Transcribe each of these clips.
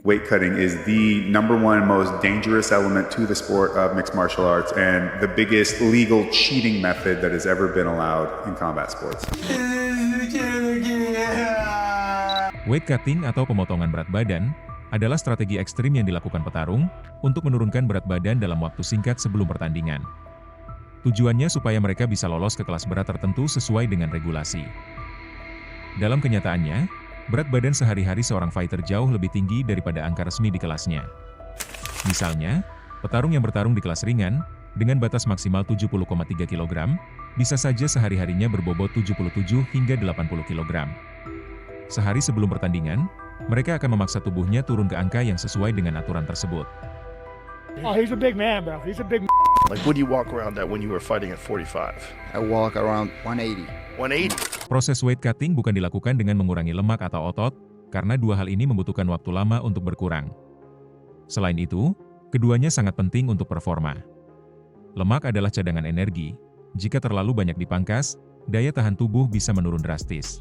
Weight cutting is the number one most dangerous element to the sport of mixed martial arts and the biggest legal cheating method that has ever been allowed in combat sports. Weight cutting atau pemotongan berat badan adalah strategi ekstrim yang dilakukan petarung untuk menurunkan berat badan dalam waktu singkat sebelum pertandingan. Tujuannya supaya mereka bisa lolos ke kelas berat tertentu sesuai dengan regulasi. Dalam kenyataannya, berat badan sehari-hari seorang fighter jauh lebih tinggi daripada angka resmi di kelasnya. Misalnya, petarung yang bertarung di kelas ringan, dengan batas maksimal 70,3 kg, bisa saja sehari-harinya berbobot 77 hingga 80 kg. Sehari sebelum pertandingan, mereka akan memaksa tubuhnya turun ke angka yang sesuai dengan aturan tersebut. Oh, he's a big man, bro. He's a big man. Like, what do you walk around at when you were fighting at 45? I walk around 180. 180? Proses weight cutting bukan dilakukan dengan mengurangi lemak atau otot, karena dua hal ini membutuhkan waktu lama untuk berkurang. Selain itu, keduanya sangat penting untuk performa. Lemak adalah cadangan energi. Jika terlalu banyak dipangkas, daya tahan tubuh bisa menurun drastis.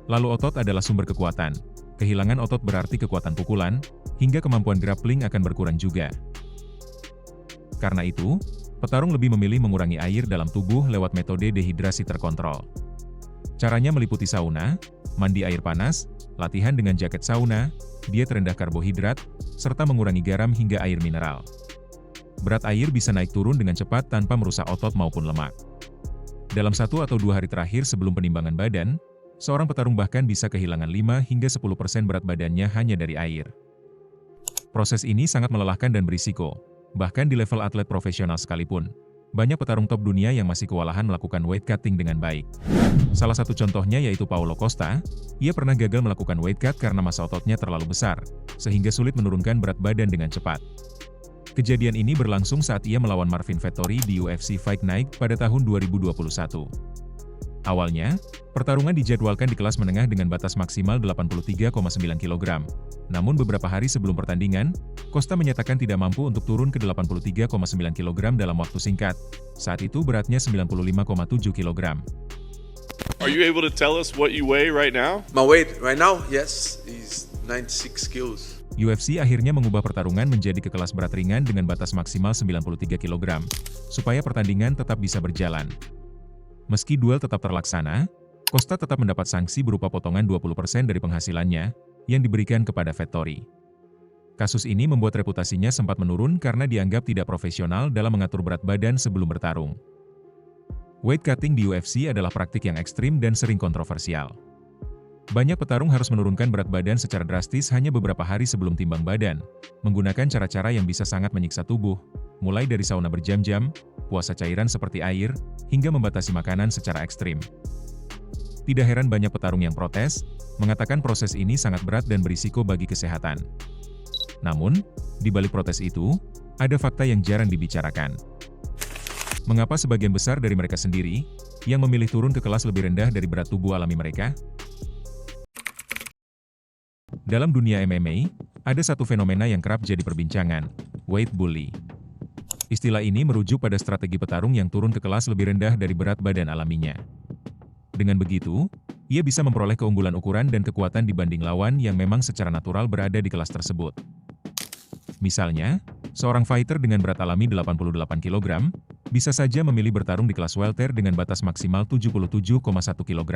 Lalu otot adalah sumber kekuatan. Kehilangan otot berarti kekuatan pukulan, hingga kemampuan grappling akan berkurang juga. Karena itu, petarung lebih memilih mengurangi air dalam tubuh lewat metode dehidrasi terkontrol. Caranya meliputi sauna, mandi air panas, latihan dengan jaket sauna, diet rendah karbohidrat, serta mengurangi garam hingga air mineral. Berat air bisa naik turun dengan cepat tanpa merusak otot maupun lemak. Dalam 1 atau 2 hari terakhir sebelum penimbangan badan, seorang petarung bahkan bisa kehilangan 5 hingga 10% berat badannya hanya dari air. Proses ini sangat melelahkan dan berisiko. Bahkan di level atlet profesional sekalipun, banyak petarung top dunia yang masih kewalahan melakukan weight cutting dengan baik. Salah satu contohnya yaitu Paulo Costa. Ia pernah gagal melakukan weight cut karena massa ototnya terlalu besar, sehingga sulit menurunkan berat badan dengan cepat. Kejadian ini berlangsung saat ia melawan Marvin Vettori di UFC Fight Night pada tahun 2021. Awalnya, pertarungan dijadwalkan di kelas menengah dengan batas maksimal 83,9 kg. Namun beberapa hari sebelum pertandingan, Costa menyatakan tidak mampu untuk turun ke 83,9 kg dalam waktu singkat. Saat itu beratnya 95,7 kg. Are you able to tell us what you weigh right now? My weight right now, yes, is 96 kilos. UFC akhirnya mengubah pertarungan menjadi ke kelas berat ringan dengan batas maksimal 93 kg, supaya pertandingan tetap bisa berjalan. Meski duel tetap terlaksana, Costa tetap mendapat sanksi berupa potongan 20% dari penghasilannya, yang diberikan kepada Vettori. Kasus ini membuat reputasinya sempat menurun karena dianggap tidak profesional dalam mengatur berat badan sebelum bertarung. Weight cutting di UFC adalah praktik yang ekstrim dan sering kontroversial. Banyak petarung harus menurunkan berat badan secara drastis hanya beberapa hari sebelum timbang badan, menggunakan cara-cara yang bisa sangat menyiksa tubuh, mulai dari sauna berjam-jam, puasa cairan seperti air, hingga membatasi makanan secara ekstrim. Tidak heran banyak petarung yang protes, mengatakan proses ini sangat berat dan berisiko bagi kesehatan. Namun, di balik protes itu, ada fakta yang jarang dibicarakan. Mengapa sebagian besar dari mereka sendiri, yang memilih turun ke kelas lebih rendah dari berat tubuh alami mereka? Dalam dunia MMA, ada satu fenomena yang kerap jadi perbincangan, weight bully. Istilah ini merujuk pada strategi petarung yang turun ke kelas lebih rendah dari berat badan alaminya. Dengan begitu, ia bisa memperoleh keunggulan ukuran dan kekuatan dibanding lawan yang memang secara natural berada di kelas tersebut. Misalnya, seorang fighter dengan berat alami 88 kg, bisa saja memilih bertarung di kelas welter dengan batas maksimal 77,1 kg.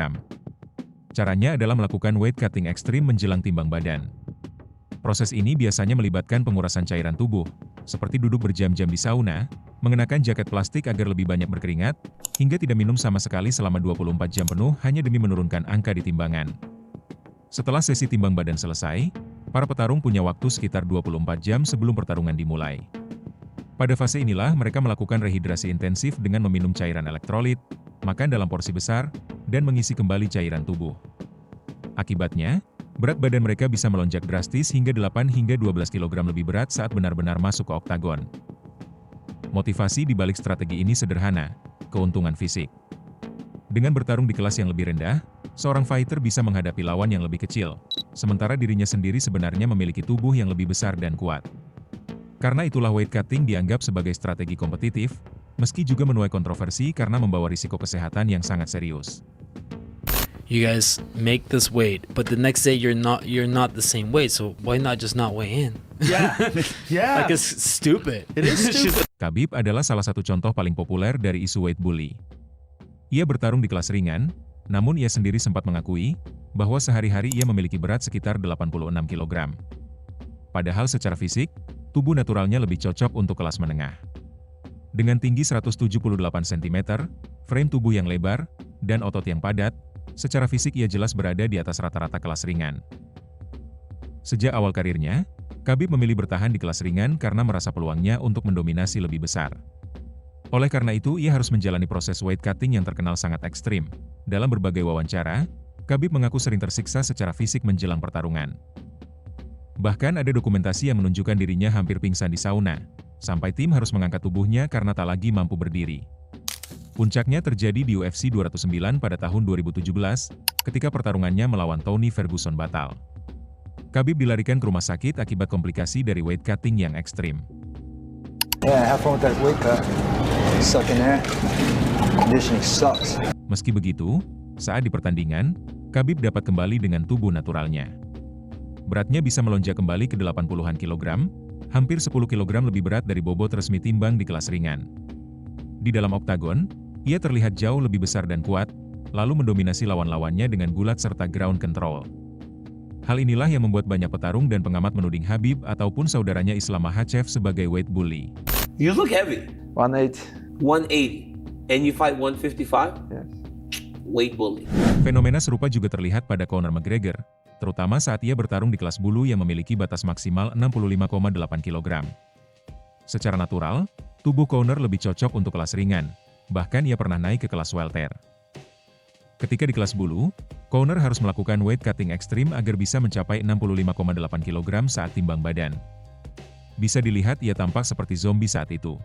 Caranya adalah melakukan weight cutting ekstrim menjelang timbang badan. Proses ini biasanya melibatkan pengurasan cairan tubuh, seperti duduk berjam-jam di sauna, mengenakan jaket plastik agar lebih banyak berkeringat, hingga tidak minum sama sekali selama 24 jam penuh hanya demi menurunkan angka di timbangan. Setelah sesi timbang badan selesai, para petarung punya waktu sekitar 24 jam sebelum pertarungan dimulai. Pada fase inilah mereka melakukan rehidrasi intensif dengan meminum cairan elektrolit, makan dalam porsi besar, dan mengisi kembali cairan tubuh. Akibatnya, berat badan mereka bisa melonjak drastis hingga 8 hingga 12 kg lebih berat saat benar-benar masuk ke oktagon. Motivasi di balik strategi ini sederhana, keuntungan fisik. Dengan bertarung di kelas yang lebih rendah, seorang fighter bisa menghadapi lawan yang lebih kecil, sementara dirinya sendiri sebenarnya memiliki tubuh yang lebih besar dan kuat. Karena itulah weight cutting dianggap sebagai strategi kompetitif, meski juga menuai kontroversi karena membawa risiko kesehatan yang sangat serius. you guys make this weight, but the next day you're not the same weight. So why not just not weigh in? Yeah. Yeah. Like it's stupid. It is stupid. Khabib adalah salah satu contoh paling populer dari isu weight bully. Ia bertarung di kelas ringan, namun ia sendiri sempat mengakui bahwa sehari-hari ia memiliki berat sekitar 86 kg. Padahal secara fisik, tubuh naturalnya lebih cocok untuk kelas menengah. Dengan tinggi 178 cm, frame tubuh yang lebar, dan otot yang padat, secara fisik ia jelas berada di atas rata-rata kelas ringan. Sejak awal karirnya, Khabib memilih bertahan di kelas ringan karena merasa peluangnya untuk mendominasi lebih besar. Oleh karena itu, ia harus menjalani proses weight cutting yang terkenal sangat ekstrim. Dalam berbagai wawancara, Khabib mengaku sering tersiksa secara fisik menjelang pertarungan. Bahkan ada dokumentasi yang menunjukkan dirinya hampir pingsan di sauna, sampai tim harus mengangkat tubuhnya karena tak lagi mampu berdiri. Puncaknya terjadi di UFC 209 pada tahun 2017, ketika pertarungannya melawan Tony Ferguson batal. Khabib dilarikan ke rumah sakit akibat komplikasi dari weight cutting yang ekstrim. Yeah, have fun with that weight cut. Suck in there. Conditioning sucks. Meski begitu, saat di pertandingan, Khabib dapat kembali dengan tubuh naturalnya. Beratnya bisa melonjak kembali ke 80-an kilogram, hampir 10 kg lebih berat dari bobot resmi timbang di kelas ringan. Di dalam oktagon, ia terlihat jauh lebih besar dan kuat, lalu mendominasi lawan-lawannya dengan gulat serta ground control. Hal inilah yang membuat banyak petarung dan pengamat menuding Khabib ataupun saudaranya Islam Makhachev sebagai weight bully. You look heavy. 180. 180. And you fight 155? Yes. Weight bully. Fenomena serupa juga terlihat pada Conor McGregor, terutama saat ia bertarung di kelas bulu yang memiliki batas maksimal 65,8 kg. Secara natural, tubuh Conor lebih cocok untuk kelas ringan, bahkan ia pernah naik ke kelas welter. Ketika di kelas bulu, Conor harus melakukan weight cutting ekstrim agar bisa mencapai 65,8 kg saat timbang badan. Bisa dilihat ia tampak seperti zombie saat itu.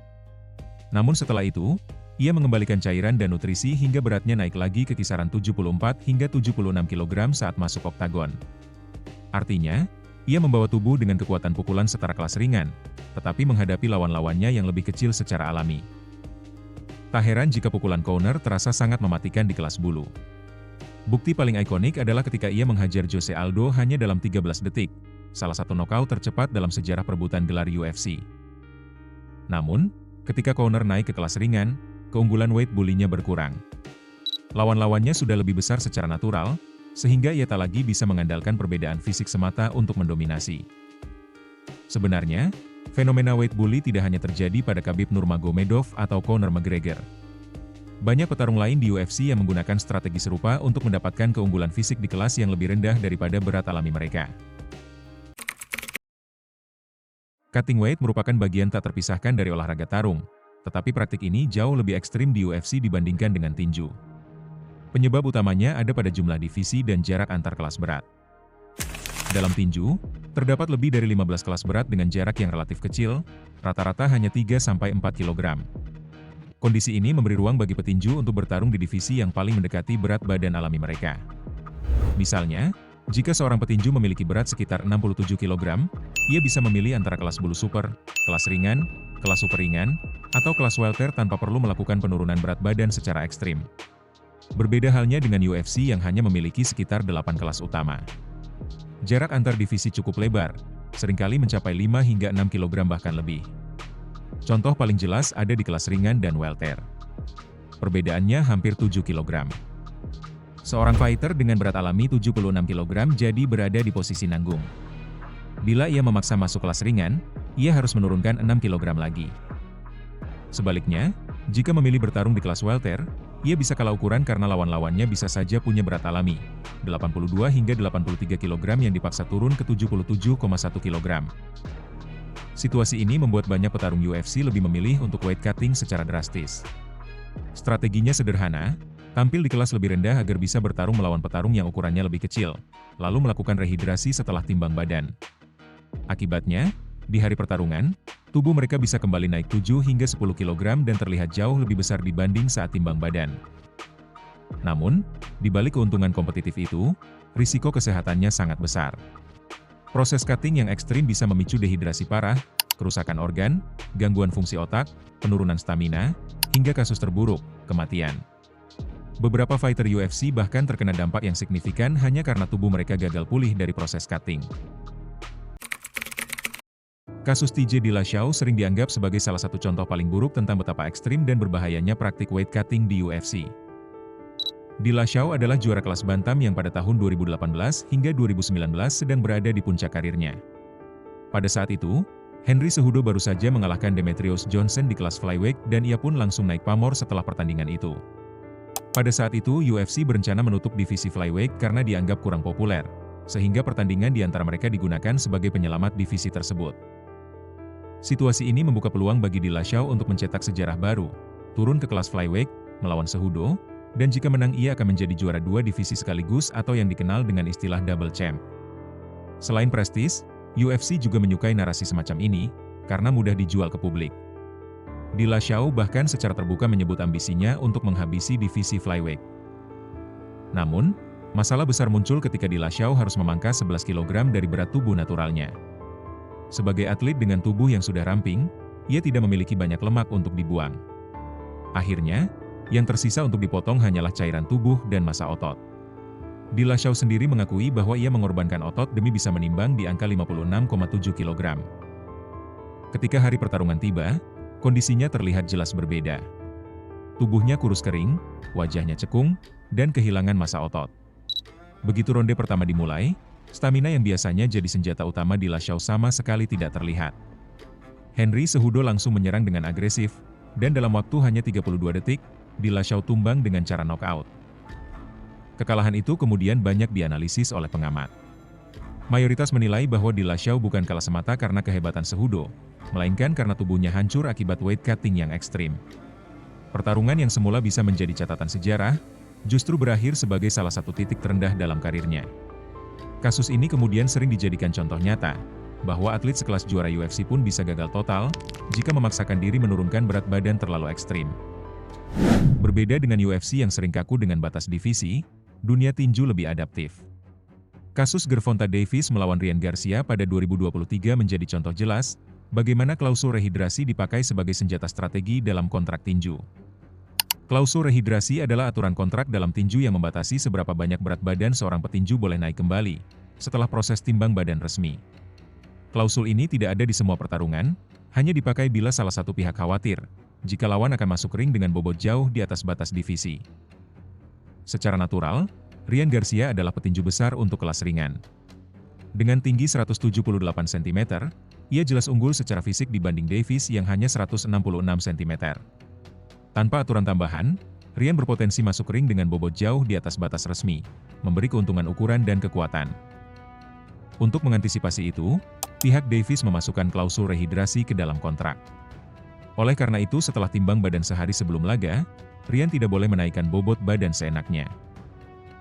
Namun setelah itu, ia mengembalikan cairan dan nutrisi hingga beratnya naik lagi ke kisaran 74 hingga 76 kg saat masuk oktagon. Artinya, ia membawa tubuh dengan kekuatan pukulan setara kelas ringan, tetapi menghadapi lawan-lawannya yang lebih kecil secara alami. Tak heran jika pukulan Conor terasa sangat mematikan di kelas bulu. Bukti paling ikonik adalah ketika ia menghajar Jose Aldo hanya dalam 13 detik, salah satu nokaut tercepat dalam sejarah perebutan gelar UFC. Namun, ketika Conor naik ke kelas ringan, keunggulan weight bully-nya berkurang. Lawan-lawannya sudah lebih besar secara natural, sehingga ia tak lagi bisa mengandalkan perbedaan fisik semata untuk mendominasi. Sebenarnya, fenomena weight bully tidak hanya terjadi pada Khabib Nurmagomedov atau Conor McGregor. Banyak petarung lain di UFC yang menggunakan strategi serupa untuk mendapatkan keunggulan fisik di kelas yang lebih rendah daripada berat alami mereka. Cutting weight merupakan bagian tak terpisahkan dari olahraga tarung, tetapi praktik ini jauh lebih ekstrim di UFC dibandingkan dengan tinju. Penyebab utamanya ada pada jumlah divisi dan jarak antar kelas berat. Dalam tinju, terdapat lebih dari 15 kelas berat dengan jarak yang relatif kecil, rata-rata hanya 3-4 kg. Kondisi ini memberi ruang bagi petinju untuk bertarung di divisi yang paling mendekati berat badan alami mereka. Misalnya, jika seorang petinju memiliki berat sekitar 67 kg, ia bisa memilih antara kelas bulu super, kelas ringan, kelas super ringan, atau kelas welter tanpa perlu melakukan penurunan berat badan secara ekstrim. Berbeda halnya dengan UFC yang hanya memiliki sekitar 8 kelas utama. Jarak antar divisi cukup lebar, seringkali mencapai 5 hingga 6 kg bahkan lebih. Contoh paling jelas ada di kelas ringan dan welter. Perbedaannya hampir 7 kg. Seorang fighter dengan berat alami 76 kg jadi berada di posisi nanggung. Bila ia memaksa masuk kelas ringan, ia harus menurunkan 6 kg lagi. Sebaliknya, jika memilih bertarung di kelas welter, ia bisa kalah ukuran karena lawan-lawannya bisa saja punya berat alami, 82 hingga 83 kg yang dipaksa turun ke 77,1 kg. Situasi ini membuat banyak petarung UFC lebih memilih untuk weight cutting secara drastis. Strateginya sederhana, tampil di kelas lebih rendah agar bisa bertarung melawan petarung yang ukurannya lebih kecil, lalu melakukan rehidrasi setelah timbang badan. Akibatnya, di hari pertarungan, tubuh mereka bisa kembali naik 7 hingga 10 kg dan terlihat jauh lebih besar dibanding saat timbang badan. Namun, di balik keuntungan kompetitif itu, risiko kesehatannya sangat besar. Proses cutting yang ekstrim bisa memicu dehidrasi parah, kerusakan organ, gangguan fungsi otak, penurunan stamina, hingga kasus terburuk, kematian. Beberapa fighter UFC bahkan terkena dampak yang signifikan hanya karena tubuh mereka gagal pulih dari proses cutting. Kasus TJ Dillashaw sering dianggap sebagai salah satu contoh paling buruk tentang betapa ekstrim dan berbahayanya praktik weight cutting di UFC. Dillashaw adalah juara kelas bantam yang pada tahun 2018 hingga 2019 sedang berada di puncak karirnya. Pada saat itu, Henry Cejudo baru saja mengalahkan Demetrious Johnson di kelas flyweight dan ia pun langsung naik pamor setelah pertandingan itu. Pada saat itu UFC berencana menutup divisi flyweight karena dianggap kurang populer, sehingga pertandingan di antara mereka digunakan sebagai penyelamat divisi tersebut. Situasi ini membuka peluang bagi Dillashaw untuk mencetak sejarah baru, turun ke kelas flyweight, melawan Cejudo, dan jika menang ia akan menjadi juara dua divisi sekaligus atau yang dikenal dengan istilah double champ. Selain prestis, UFC juga menyukai narasi semacam ini, karena mudah dijual ke publik. Dillashaw bahkan secara terbuka menyebut ambisinya untuk menghabisi divisi flyweight. Namun, masalah besar muncul ketika Dillashaw harus memangkas 11 kg dari berat tubuh naturalnya. Sebagai atlet dengan tubuh yang sudah ramping, ia tidak memiliki banyak lemak untuk dibuang. Akhirnya, yang tersisa untuk dipotong hanyalah cairan tubuh dan massa otot. Dillashaw sendiri mengakui bahwa ia mengorbankan otot demi bisa menimbang di angka 56,7 kg. Ketika hari pertarungan tiba, kondisinya terlihat jelas berbeda. Tubuhnya kurus kering, wajahnya cekung, dan kehilangan massa otot. Begitu ronde pertama dimulai, stamina yang biasanya jadi senjata utama Dillashaw sama sekali tidak terlihat. Henry Cejudo langsung menyerang dengan agresif, dan dalam waktu hanya 32 detik, Dillashaw tumbang dengan cara knockout. Kekalahan itu kemudian banyak dianalisis oleh pengamat. Mayoritas menilai bahwa Dillashaw bukan kalah semata karena kehebatan Cejudo, melainkan karena tubuhnya hancur akibat weight cutting yang ekstrim. Pertarungan yang semula bisa menjadi catatan sejarah, justru berakhir sebagai salah satu titik terendah dalam karirnya. Kasus ini kemudian sering dijadikan contoh nyata, bahwa atlet sekelas juara UFC pun bisa gagal total, jika memaksakan diri menurunkan berat badan terlalu ekstrim. Berbeda dengan UFC yang sering kaku dengan batas divisi, dunia tinju lebih adaptif. Kasus Gervonta Davis melawan Ryan Garcia pada 2023 menjadi contoh jelas, bagaimana klausul rehidrasi dipakai sebagai senjata strategi dalam kontrak tinju. Klausul rehidrasi adalah aturan kontrak dalam tinju yang membatasi seberapa banyak berat badan seorang petinju boleh naik kembali, setelah proses timbang badan resmi. Klausul ini tidak ada di semua pertarungan, hanya dipakai bila salah satu pihak khawatir, jika lawan akan masuk ring dengan bobot jauh di atas batas divisi. Secara natural, Ryan Garcia adalah petinju besar untuk kelas ringan. Dengan tinggi 178 cm, ia jelas unggul secara fisik dibanding Davis yang hanya 166 cm. Tanpa aturan tambahan, Ryan berpotensi masuk ring dengan bobot jauh di atas batas resmi, memberi keuntungan ukuran dan kekuatan. Untuk mengantisipasi itu, pihak Davis memasukkan klausul rehidrasi ke dalam kontrak. Oleh karena itu setelah timbang badan sehari sebelum laga, Ryan tidak boleh menaikkan bobot badan seenaknya.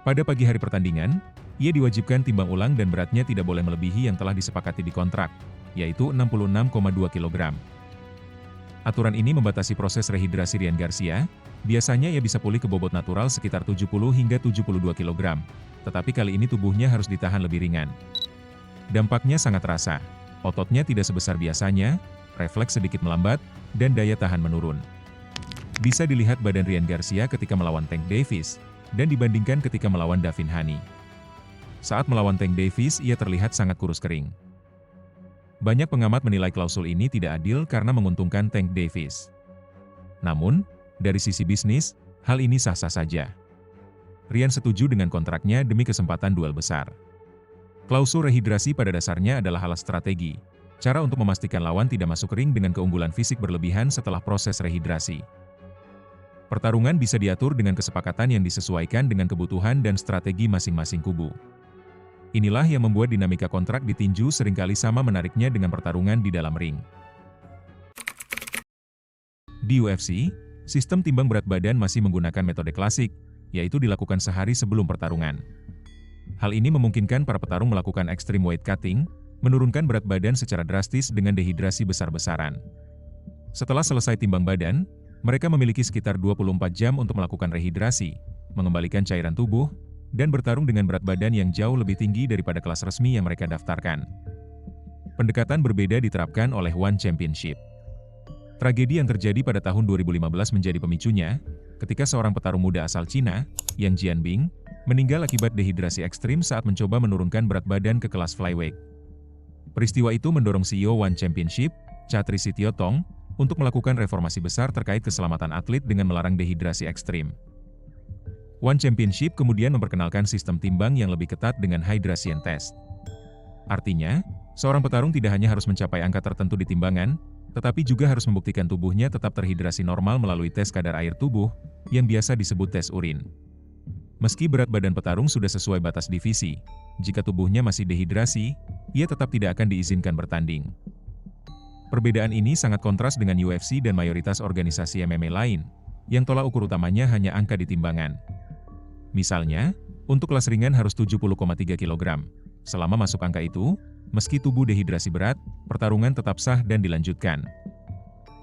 Pada pagi hari pertandingan, ia diwajibkan timbang ulang dan beratnya tidak boleh melebihi yang telah disepakati di kontrak, yaitu 66,2 kg. Aturan ini membatasi proses rehidrasi Ryan Garcia, biasanya ia bisa pulih ke bobot natural sekitar 70 hingga 72 kg, tetapi kali ini tubuhnya harus ditahan lebih ringan. Dampaknya sangat terasa, ototnya tidak sebesar biasanya, refleks sedikit melambat, dan daya tahan menurun. Bisa dilihat badan Ryan Garcia ketika melawan Tank Davis, dan dibandingkan ketika melawan Davin Haney. Saat melawan Tank Davis ia terlihat sangat kurus kering. Banyak pengamat menilai klausul ini tidak adil karena menguntungkan Tank Davis. Namun, dari sisi bisnis, hal ini sah-sah saja. Ryan setuju dengan kontraknya demi kesempatan duel besar. Klausul rehidrasi pada dasarnya adalah alat strategi, cara untuk memastikan lawan tidak masuk ring dengan keunggulan fisik berlebihan setelah proses rehidrasi. Pertarungan bisa diatur dengan kesepakatan yang disesuaikan dengan kebutuhan dan strategi masing-masing kubu. Inilah yang membuat dinamika kontrak di tinju seringkali sama menariknya dengan pertarungan di dalam ring. Di UFC, sistem timbang berat badan masih menggunakan metode klasik, yaitu dilakukan sehari sebelum pertarungan. Hal ini memungkinkan para petarung melakukan extreme weight cutting, menurunkan berat badan secara drastis dengan dehidrasi besar-besaran. Setelah selesai timbang badan, mereka memiliki sekitar 24 jam untuk melakukan rehidrasi, mengembalikan cairan tubuh, dan bertarung dengan berat badan yang jauh lebih tinggi daripada kelas resmi yang mereka daftarkan. Pendekatan berbeda diterapkan oleh One Championship. Tragedi yang terjadi pada tahun 2015 menjadi pemicunya, ketika seorang petarung muda asal Cina, Yang Jianbing, meninggal akibat dehidrasi ekstrim saat mencoba menurunkan berat badan ke kelas flyweight. Peristiwa itu mendorong CEO One Championship, Chatri Sitiotong, untuk melakukan reformasi besar terkait keselamatan atlet dengan melarang dehidrasi ekstrim. One Championship kemudian memperkenalkan sistem timbang yang lebih ketat dengan hydration test. Artinya, seorang petarung tidak hanya harus mencapai angka tertentu di timbangan, tetapi juga harus membuktikan tubuhnya tetap terhidrasi normal melalui tes kadar air tubuh, yang biasa disebut tes urin. Meski berat badan petarung sudah sesuai batas divisi, jika tubuhnya masih dehidrasi, ia tetap tidak akan diizinkan bertanding. Perbedaan ini sangat kontras dengan UFC dan mayoritas organisasi MMA lain, yang tolak ukur utamanya hanya angka di timbangan. Misalnya, untuk kelas ringan harus 70,3 kg. Selama masuk angka itu, meski tubuh dehidrasi berat, pertarungan tetap sah dan dilanjutkan.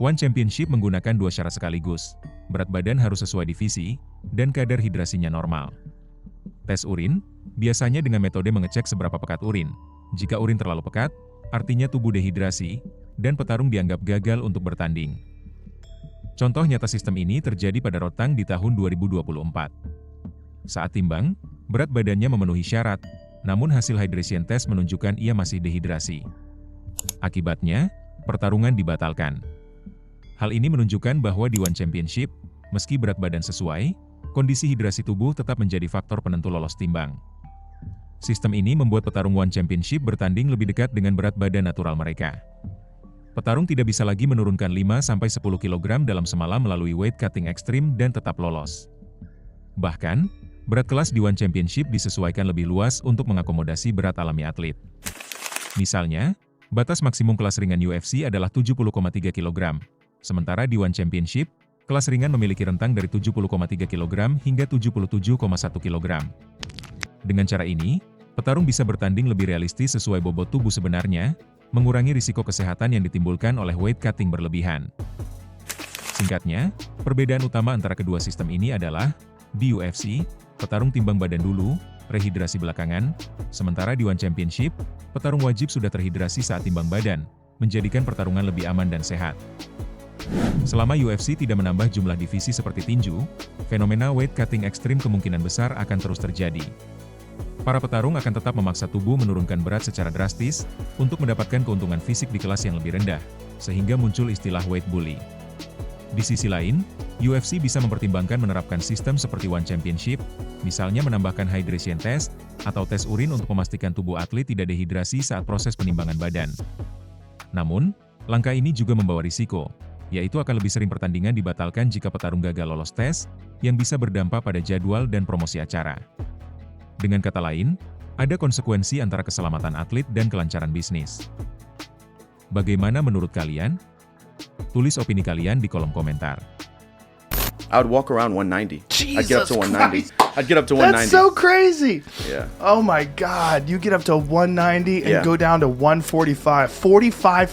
One Championship menggunakan dua syarat sekaligus. Berat badan harus sesuai divisi, dan kadar hidrasinya normal. Tes urin, biasanya dengan metode mengecek seberapa pekat urin. Jika urin terlalu pekat, artinya tubuh dehidrasi, dan petarung dianggap gagal untuk bertanding. Contoh nyata sistem ini terjadi pada Rotang di tahun 2024. Saat timbang, berat badannya memenuhi syarat, namun hasil hydration test menunjukkan ia masih dehidrasi. Akibatnya, pertarungan dibatalkan. Hal ini menunjukkan bahwa di One Championship, meski berat badan sesuai, kondisi hidrasi tubuh tetap menjadi faktor penentu lolos timbang. Sistem ini membuat petarung One Championship bertanding lebih dekat dengan berat badan natural mereka. Petarung tidak bisa lagi menurunkan 5-10 kg dalam semalam melalui weight cutting ekstrim dan tetap lolos. Bahkan, berat kelas di One Championship disesuaikan lebih luas untuk mengakomodasi berat alami atlet. Misalnya, batas maksimum kelas ringan UFC adalah 70,3 kg, sementara di One Championship, kelas ringan memiliki rentang dari 70,3 kg hingga 77,1 kg. Dengan cara ini, petarung bisa bertanding lebih realistis sesuai bobot tubuh sebenarnya, mengurangi risiko kesehatan yang ditimbulkan oleh weight cutting berlebihan. Singkatnya, perbedaan utama antara kedua sistem ini adalah, di UFC, petarung timbang badan dulu, rehidrasi belakangan, sementara di One Championship, petarung wajib sudah terhidrasi saat timbang badan, menjadikan pertarungan lebih aman dan sehat. Selama UFC tidak menambah jumlah divisi seperti tinju, fenomena weight cutting ekstrim kemungkinan besar akan terus terjadi. Para petarung akan tetap memaksa tubuh menurunkan berat secara drastis untuk mendapatkan keuntungan fisik di kelas yang lebih rendah, sehingga muncul istilah weight bully. Di sisi lain, UFC bisa mempertimbangkan menerapkan sistem seperti One Championship, misalnya menambahkan hydration test, atau tes urin untuk memastikan tubuh atlet tidak dehidrasi saat proses penimbangan badan. Namun, langkah ini juga membawa risiko, yaitu akan lebih sering pertandingan dibatalkan jika petarung gagal lolos tes, yang bisa berdampak pada jadwal dan promosi acara. Dengan kata lain, ada konsekuensi antara keselamatan atlet dan kelancaran bisnis. Bagaimana menurut kalian? Tulis opini kalian di kolom komentar. I would walk around 190. I'd get up to Jesus 190. Christ. I'd get up to 190. That's so crazy. Yeah. Oh my God. You get up to 190 and Yeah. go down to 145. 45